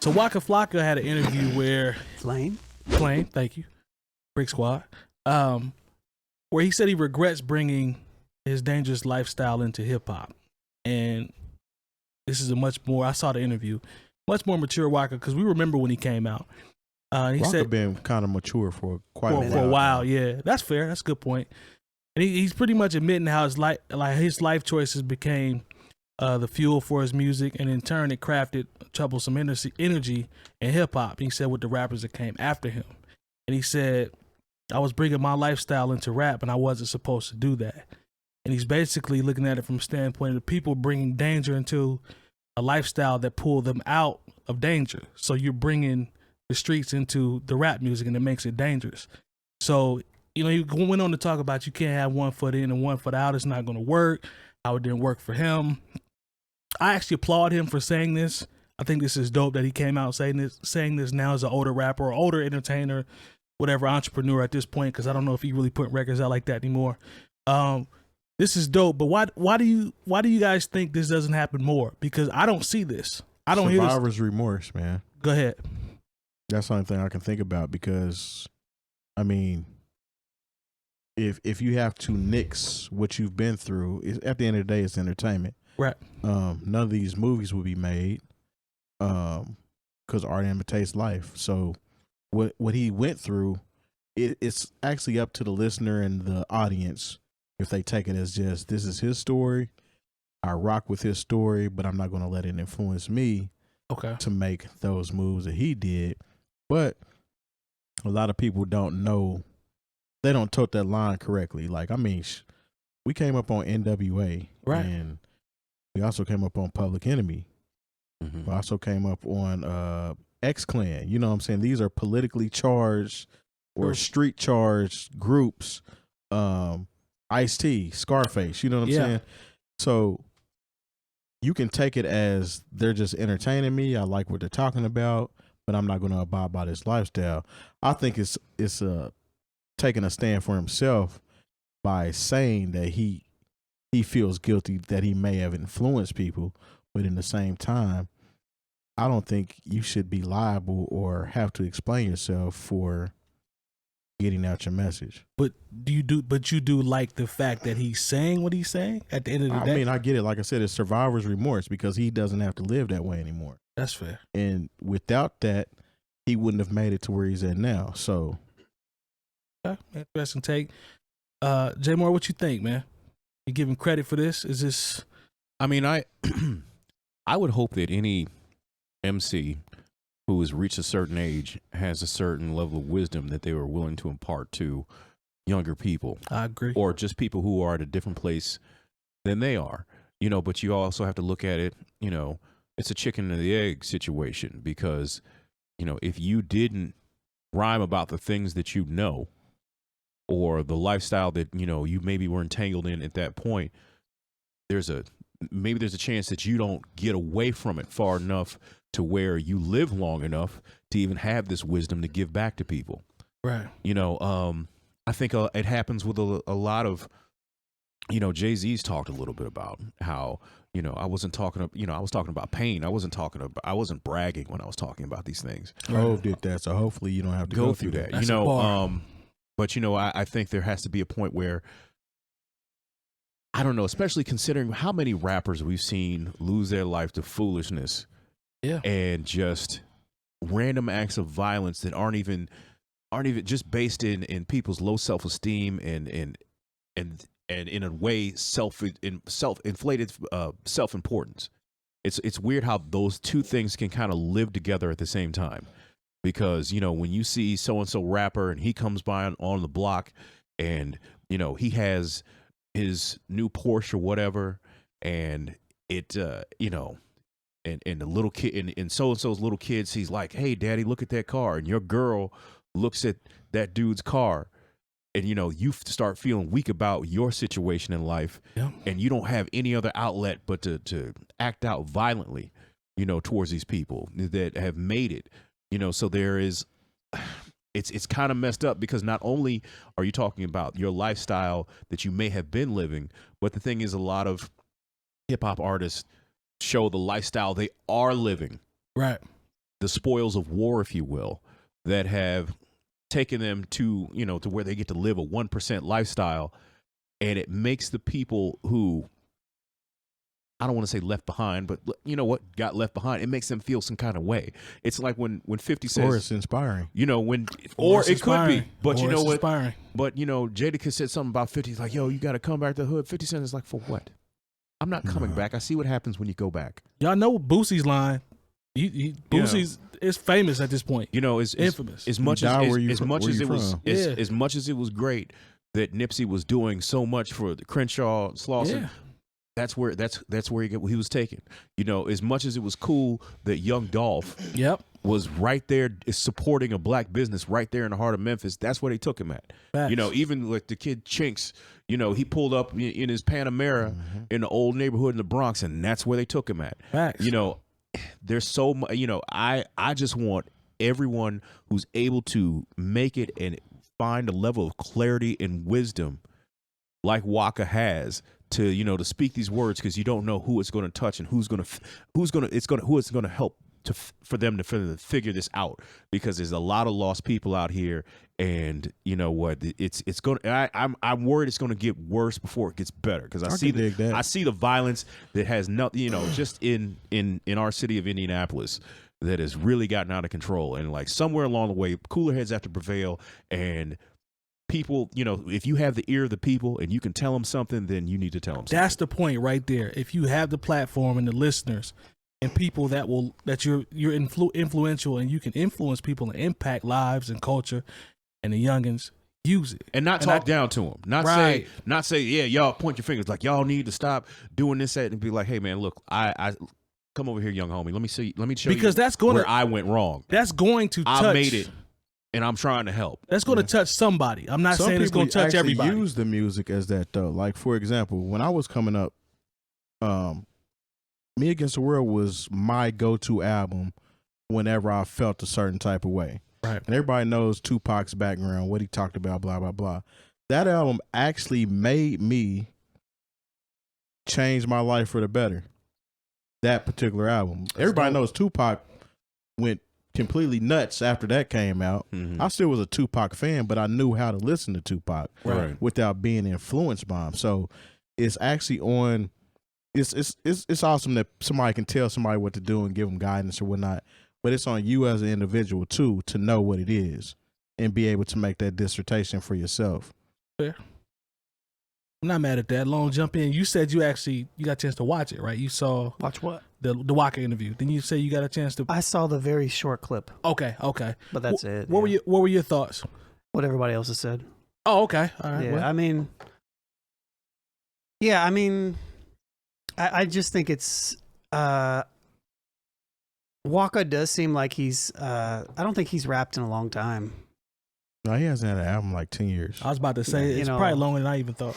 So Waka Flaka had an interview where Flame, thank you, Brick Squad, where he said he regrets bringing his dangerous lifestyle into hip hop, and this is a much more. I saw the interview, much more mature Waka, because we remember when he came out. He Waka said been kind of mature for quite for a a while. now. Yeah, that's fair. That's a good point. And he's pretty much admitting how his life choices became the fuel for his music, and in turn it crafted troublesome energy in hip hop. He said with the rappers that came after him, and he said, I was bringing my lifestyle into rap, and I wasn't supposed to do that. And he's basically looking at it from the standpoint of people bringing danger into a lifestyle that pulled them out of danger. So you're bringing the streets into the rap music, and it makes it dangerous. So, you know, he went on to talk about you can't have 1 foot in and 1 foot out. It's not going to work. How it didn't work for him. I actually applaud him for saying this. I think this is dope that he came out saying this now as an older rapper or older entertainer, whatever, entrepreneur at this point, because I don't know if he really put records out like that anymore. This is dope, but why do you guys think this doesn't happen more? Because I don't see this. I don't hear this. Survivor's remorse, man. Go ahead. That's the only thing I can think about, because, I mean, if you have to nix what you've been through, at the end of the day, it's entertainment. Right. None of these movies will be made because art imitates life. So what he went through, it's actually up to the listener and the audience if they take it as just, this is his story. I rock with his story, but I'm not going to let it influence me to make those moves that he did. But a lot of people don't know. They don't tote that line correctly. Like, I mean, we came up on NWA. Right. And we also came up on Public Enemy. Mm-hmm. We also came up on X-Clan. You know what I'm saying? These are politically charged or street charged groups. Ice-T, Scarface, you know what I'm saying? So you can take it as they're just entertaining me. I like what they're talking about, but I'm not going to abide by this lifestyle. I think it's taking a stand for himself by saying that he feels guilty that he may have influenced people, but in the same time, I don't think you should be liable or have to explain yourself for getting out your message. But you do like the fact that he's saying what he's saying at the end of the day? I mean, I get it. Like I said, it's survivor's remorse because he doesn't have to live that way anymore. That's fair. And without that, he wouldn't have made it to where he's at now. So, okay, interesting take. Jay Moore, what you think, man? You give him credit for this? Is this? I mean, I would hope that any MC who has reached a certain age has a certain level of wisdom that they were willing to impart to younger people. I agree. Or just people who are at a different place than they are, you know, but you also have to look at it, you know, it's a chicken and the egg situation, because, you know, if you didn't rhyme about the things that you know, or the lifestyle that, you know, you maybe were entangled in at that point, maybe there's a chance that you don't get away from it far enough to where you live long enough to even have this wisdom to give back to people. Right. You know, I think it happens with a lot of, you know, Jay-Z's talked a little bit about how, you know, I was talking about pain. I wasn't bragging when I was talking about these things. Hov did that, so hopefully you don't have to go through that. That's you know, but, you know, I think there has to be a point where, I don't know, especially considering how many rappers we've seen lose their life to foolishness. Yeah. And just random acts of violence that aren't even just based in people's low self-esteem and in a way self-inflated self-importance. It's weird how those two things can kind of live together at the same time, because, you know, when you see so-and-so rapper and he comes by on the block and, you know, he has his new Porsche or whatever, and it you know, and the little kid and so-and-so's little kids, he's like, hey, daddy, look at that car. And your girl looks at that dude's car, and, you know, you start feeling weak about your situation in life. Yeah. And you don't have any other outlet but to act out violently, you know, towards these people that have made it, you know. So there is, it's kind of messed up, because not only are you talking about your lifestyle that you may have been living, but the thing is, a lot of hip hop artists show the lifestyle they are living. Right. the spoils of war, if you will, that have taken them to, you know, to where they get to live a 1% lifestyle. And it makes the people who, I don't want to say left behind, but you know what, got left behind, it makes them feel some kind of way. It's like when 50 says, or it's inspiring, you know, or it could be, but or you know what, inspiring. but you know, Jay Diff said something about 50. He's like, yo, you got to come back to the hood. 50 Cent is like, for what? I'm not coming back. I see what happens when you go back. Y'all know Boosie's line. Boosie's is famous at this point. You know, it's infamous. As much as it was great that Nipsey was doing so much for the Crenshaw, Slauson. Yeah. That's where he was taken. You know, as much as it was cool that Young Dolph was right there supporting a black business right there in the heart of Memphis, that's where they took him at. Facts. You know, even like the kid Chinks, you know, he pulled up in his Panamera in the old neighborhood in the Bronx, and that's where they took him at. Facts. You know, there's so much, you know, I just want everyone who's able to make it and find a level of clarity and wisdom like Waka has to, you know, to speak these words, because you don't know who it's going to touch and who it's going to help for them to figure this out, because there's a lot of lost people out here, and you know what, it's going to, I'm worried it's going to get worse before it gets better, because I see the violence that has nothing, you know, just in our city of Indianapolis, that has really gotten out of control, and like somewhere along the way, cooler heads have to prevail, and people, you know, if you have the ear of the people and you can tell them something, then you need to tell them something. That's the point right there. If you have the platform and the listeners and people that you're influential, and you can influence people and impact lives and culture, and the youngins, use it. And not talk down to them. Not say, yeah, y'all point your fingers like y'all need to stop doing this, that, and be like, hey man, look, I come over here, young homie. Let me show you where I went wrong. That's going to touch. I made it. And I'm trying to help. That's going to touch somebody. I'm not saying it's going to touch everybody. Some people use the music as that, though. Like, for example, when I was coming up, Me Against the World was my go-to album whenever I felt a certain type of way. Right. And everybody knows Tupac's background, what he talked about, blah, blah, blah. That album actually made me change my life for the better. That particular album. Everybody knows Tupac went completely nuts after that came out. I still was a Tupac fan, but I knew how to listen to Tupac without being influenced by him. So it's actually on. It's awesome that somebody can tell somebody what to do and give them guidance or whatnot. But it's on you as an individual too to know what it is and be able to make that dissertation for yourself. Fair. I'm not mad at that. Long jump in. You said you got a chance to watch it, right? You saw watch what? The Waka interview. Didn't you say you got a chance to? I saw the very short clip. Okay. But that's it. What were your thoughts? What everybody else has said. Oh, okay. All right. Yeah, well. I mean, I just think it's Waka does seem like he's I don't think he's rapped in a long time. No, he hasn't had an album in like 10 years. I was about to say it's probably longer than I even thought.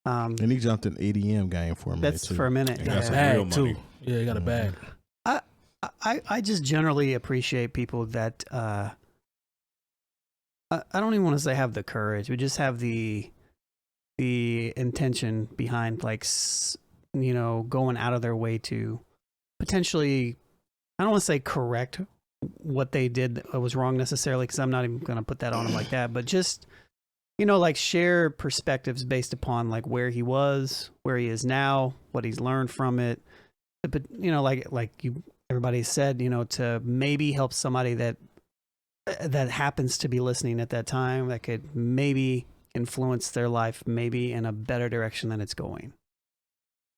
And he jumped in EDM game for a minute. That's for a minute. He got some real money. Yeah, he got a bag. I just generally appreciate people that I don't even want to say have the courage, but just have the intention behind, like, you know, going out of their way to potentially, I don't want to say correct what they did that was wrong necessarily, because I'm not even going to put that on them like that, but just, you know, like share perspectives based upon like where he was, where he is now, what he's learned from it. But, you know, like everybody said, you know, to maybe help somebody that happens to be listening at that time, that could maybe influence their life maybe in a better direction than it's going.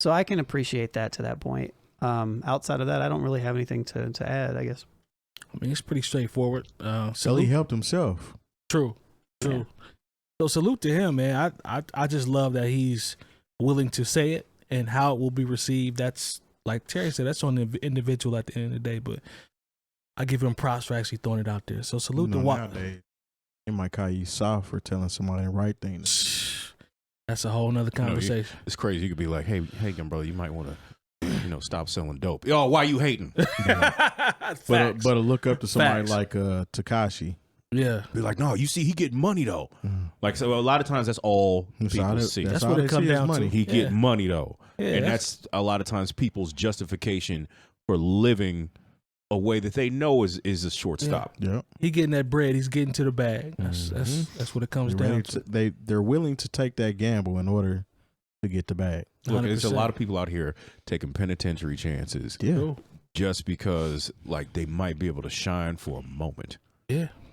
So I can appreciate that to that point. Outside of that, I don't really have anything to add, I guess. I mean, it's pretty straightforward. So he helped himself. True. Yeah. So salute to him, man. I just love that he's willing to say it and how it will be received. That's, like Terry said, that's on the individual at the end of the day, but I give him props for actually throwing it out there. So salute to Waka. They might call you soft for telling somebody the right thing. That's a whole nother conversation. It's crazy. You could be like, hey, brother, you might want to, you know, stop selling dope. Yo, why you hating? But look up to somebody like Tekashi. Yeah. Be like, no, you see, he getting money though. Like, so a lot of times that's all people see. That's what it comes down to. He get money though. Yeah, and that's a lot of times people's justification for living a way that they know is a shortstop. Yeah. He getting that bread. He's getting to the bag. That's what it comes down to. They're willing to take that gamble in order to get the bag. Look, there's a 100%. lot of people out here taking penitentiary chances Yeah. just because like they might be able to shine for a moment. Yeah.